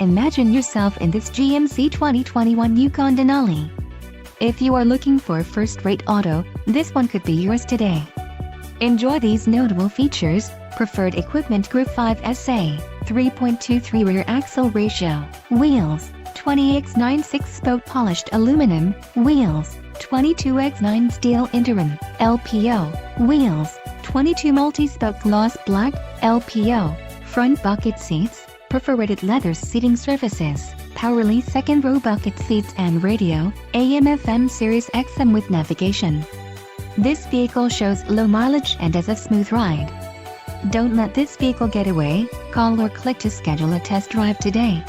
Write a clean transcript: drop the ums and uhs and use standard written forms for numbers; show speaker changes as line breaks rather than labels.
Imagine yourself in this GMC 2021 Yukon Denali. If you are looking for a first-rate auto, this one could be yours today. Enjoy these notable features: preferred equipment Group 5SA, 3.23 rear axle ratio, wheels, 20x9 6-spoke polished aluminum, wheels, 22x9 steel interim, LPO, wheels, 22 multi-spoke gloss black, LPO, front bucket seats, perforated leather seating surfaces, power-release second-row bucket seats and radio, AM/FM Sirius XM with navigation. This vehicle shows low mileage and has a smooth ride. Don't let this vehicle get away. Call or click to schedule a test drive today.